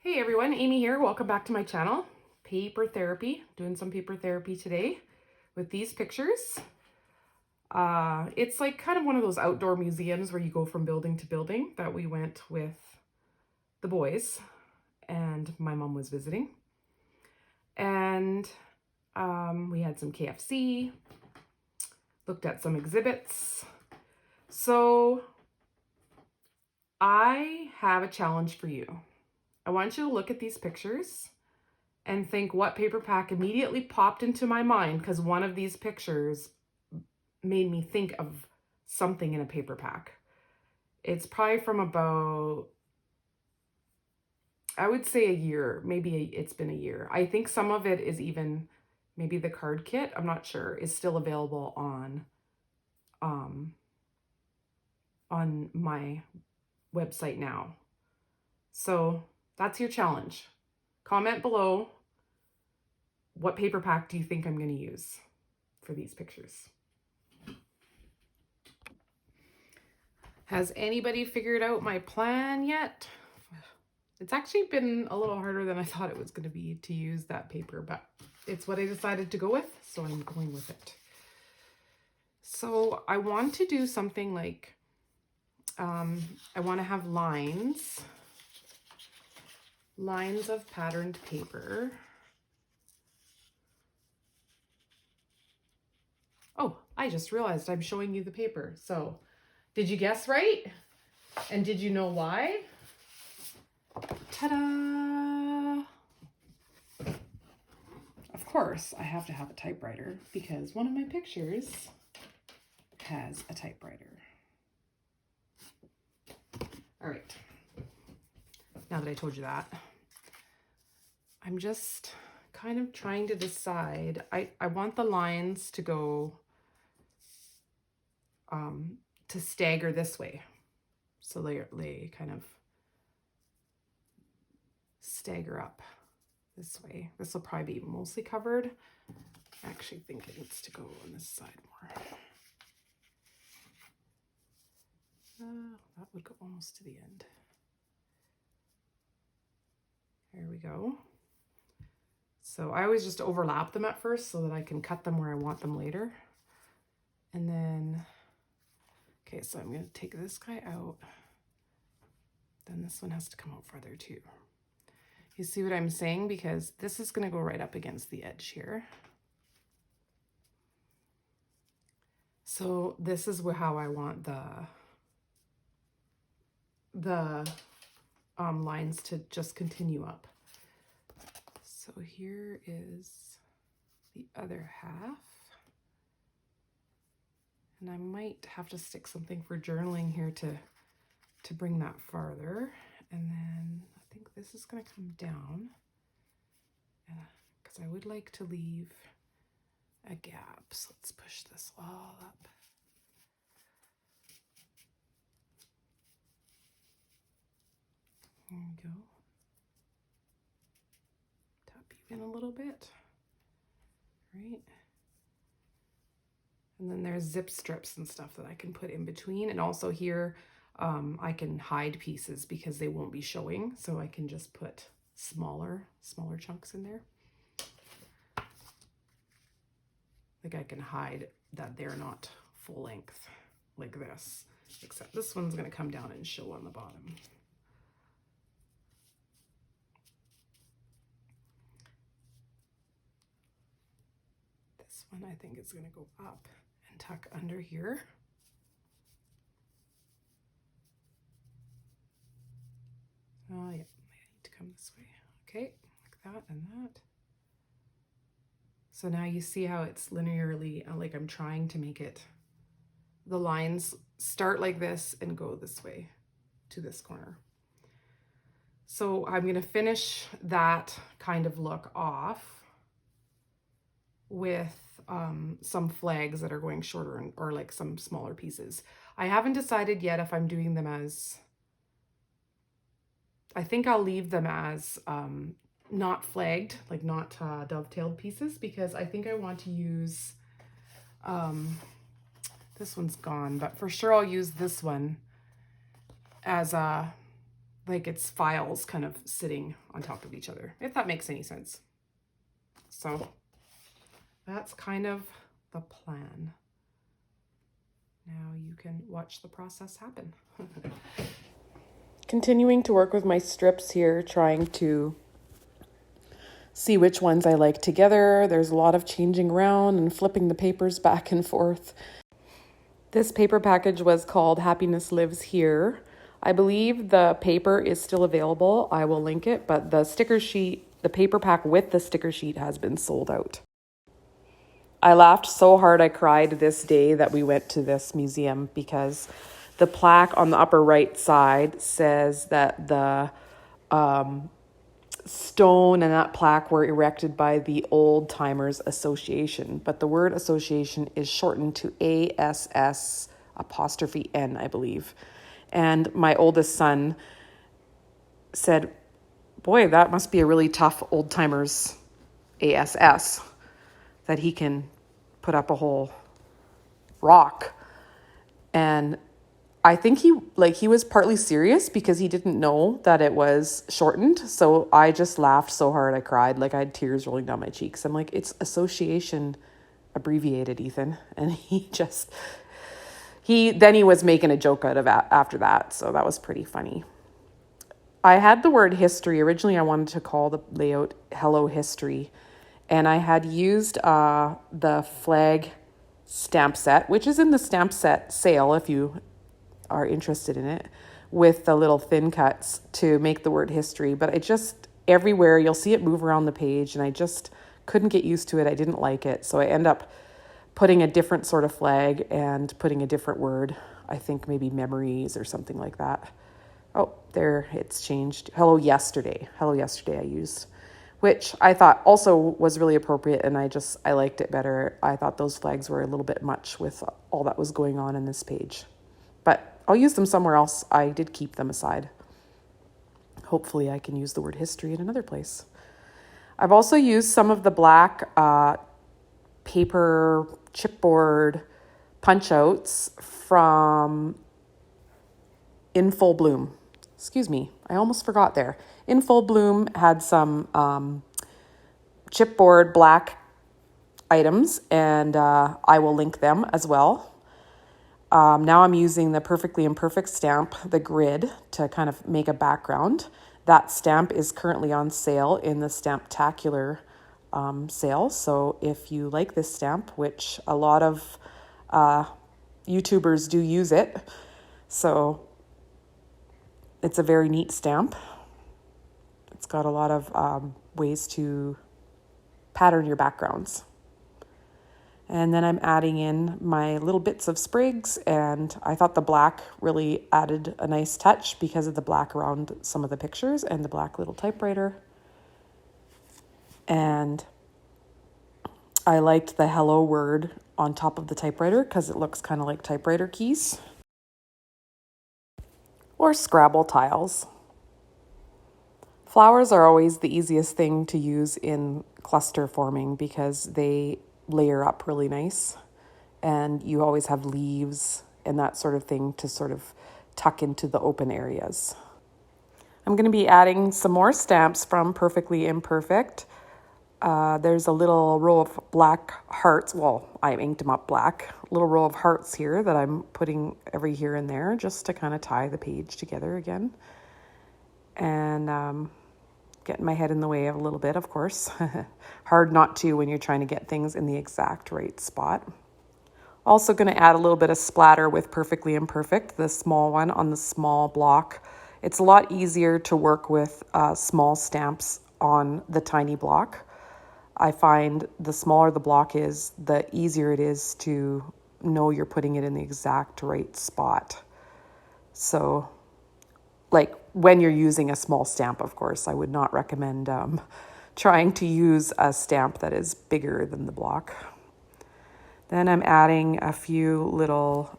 Hey everyone, Amy here. Welcome back to my channel. Paper therapy. Doing some paper therapy today with these pictures. It's like kind of one of those outdoor museums where you go from building to building that we went with the boys and my mom was visiting. And we had some KFC, looked at some exhibits. So I have a challenge for you. I want you to look at these pictures and think what paper pack immediately popped into my mind, because one of these pictures made me think of something in a paper pack. It's probably from about, I would say a year, it's been a year. I think some of it is even, maybe the card kit, I'm not sure, is still available on my website now. So that's your challenge. Comment below, what paper pack do you think I'm going to use for these pictures? Has anybody figured out my plan yet? It's actually been a little harder than I thought it was going to be to use that paper, but it's what I decided to go with, so I'm going with it. So I want to do something like, I want to have lines of patterned paper. Oh, I just realized I'm showing you the paper. So did you guess right? And did you know why? Ta-da! Of course, I have to have a typewriter because one of my pictures has a typewriter. All right. Now that I told you that, I'm just kind of trying to decide. I want the lines to go, to stagger this way. So they kind of stagger up this way. This will probably be mostly covered. I actually think it needs to go on this side more. That would go almost to the end. There we go. So I always just overlap them at first so that I can cut them where I want them later. And then, okay, so I'm going to take this guy out. Then this one has to come out farther too. You see what I'm saying? Because this is going to go right up against the edge here. So this is how I want the lines to just continue up. So here is the other half. And I might have to stick something for journaling here to bring that farther. And then I think this is going to come down, because I would like to leave a gap. So let's push this all up. There we go. Tap you in a little bit, right? And then there's zip strips and stuff that I can put in between. And also here, I can hide pieces because they won't be showing. So I can just put smaller chunks in there. Like I can hide that they're not full length like this, except this one's going to come down and show on the bottom. This one I think is going to go up and tuck under here. Oh yeah, I need to come this way. Okay, like that and that. So now you see how it's linearly, like I'm trying to make it, the lines start like this and go this way to this corner. So I'm going to finish that kind of look off with some flags that are going shorter or like some smaller pieces. I haven't decided yet if I'm doing them as, I think I'll leave them as not flagged, like not dovetailed pieces, because I think I want to use, this one's gone, but for sure I'll use this one as a like it's files kind of sitting on top of each other, if that makes any sense. So that's kind of the plan. Now you can watch the process happen. Continuing to work with my strips here, trying to see which ones I like together. There's a lot of changing around and flipping the papers back and forth. This paper package was called Happiness Lives Here. I believe the paper is still available. I will link it, but the sticker sheet, the paper pack with the sticker sheet has been sold out. I laughed so hard I cried this day that we went to this museum because the plaque on the upper right side says that the stone and that plaque were erected by the Old Timers Association, but the word association is shortened to ASS apostrophe N, I believe. And my oldest son said, boy, that must be a really tough Old Timers ASS that he can put up a whole rock. And I think he was partly serious because he didn't know that it was shortened. So I just laughed so hard I cried. Like I had tears rolling down my cheeks. I'm like, it's association abbreviated, Ethan. And he was making a joke out of it after that. So that was pretty funny. I had the word history. Originally, I wanted to call the layout Hello History. And I had used the flag stamp set, which is in the stamp set sale if you are interested in it, with the little thin cuts to make the word history. But I just, everywhere you'll see it move around the page and I just couldn't get used to it. I didn't like it. So I end up putting a different sort of flag and putting a different word. I think maybe memories or something like that. Oh, there, it's changed. Hello yesterday I used, which I thought also was really appropriate, and I liked it better. I thought those flags were a little bit much with all that was going on in this page. But I'll use them somewhere else. I did keep them aside. Hopefully I can use the word history in another place. I've also used some of the black paper chipboard punch outs from In Full Bloom. Excuse me, I almost forgot there. In Full Bloom had some chipboard black items, and I will link them as well. Now I'm using the Perfectly Imperfect stamp, the grid, to kind of make a background. That stamp is currently on sale in the Stamptacular sale. So if you like this stamp, which a lot of YouTubers do use it, so it's a very neat stamp. It's got a lot of ways to pattern your backgrounds. And then I'm adding in my little bits of sprigs, and I thought the black really added a nice touch because of the black around some of the pictures and the black little typewriter. And I liked the hello word on top of the typewriter because it looks kind of like typewriter keys or Scrabble tiles. Flowers are always the easiest thing to use in cluster forming because they layer up really nice, and you always have leaves and that sort of thing to sort of tuck into the open areas. I'm going to be adding some more stamps from Perfectly Imperfect. There's a little row of black hearts. Well, I inked them up black. A little row of hearts here that I'm putting every here and there just to kind of tie the page together again. And getting my head in the way of a little bit, of course. Hard not to when you're trying to get things in the exact right spot. Also going to add a little bit of splatter with Perfectly Imperfect, the small one on the small block. It's a lot easier to work with small stamps on the tiny block. I find the smaller the block is, the easier it is to know you're putting it in the exact right spot. So, like when you're using a small stamp, of course, I would not recommend trying to use a stamp that is bigger than the block. Then I'm adding a few little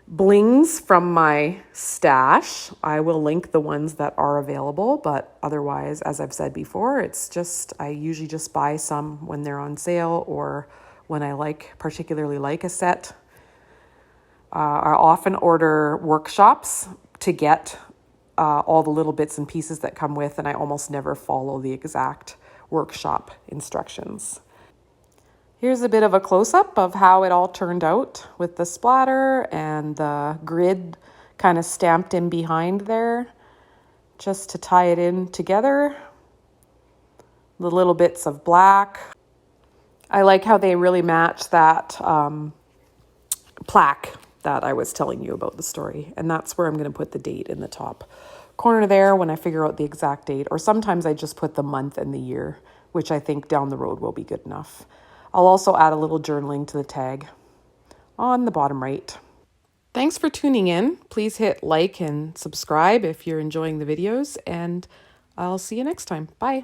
blings from my stash. I will link the ones that are available, but otherwise, as I've said before, it's just, I usually just buy some when they're on sale or when I particularly like a set. I often order workshops to get all the little bits and pieces that come with, and I almost never follow the exact workshop instructions. Here's a bit of a close-up of how it all turned out with the splatter and the grid kind of stamped in behind there, just to tie it in together. The little bits of black. I like how they really match that plaque that I was telling you about the story. And that's where I'm going to put the date in the top corner there when I figure out the exact date. Or sometimes I just put the month and the year, which I think down the road will be good enough. I'll also add a little journaling to the tag on the bottom right. Thanks for tuning in. Please hit like and subscribe if you're enjoying the videos, and I'll see you next time. Bye.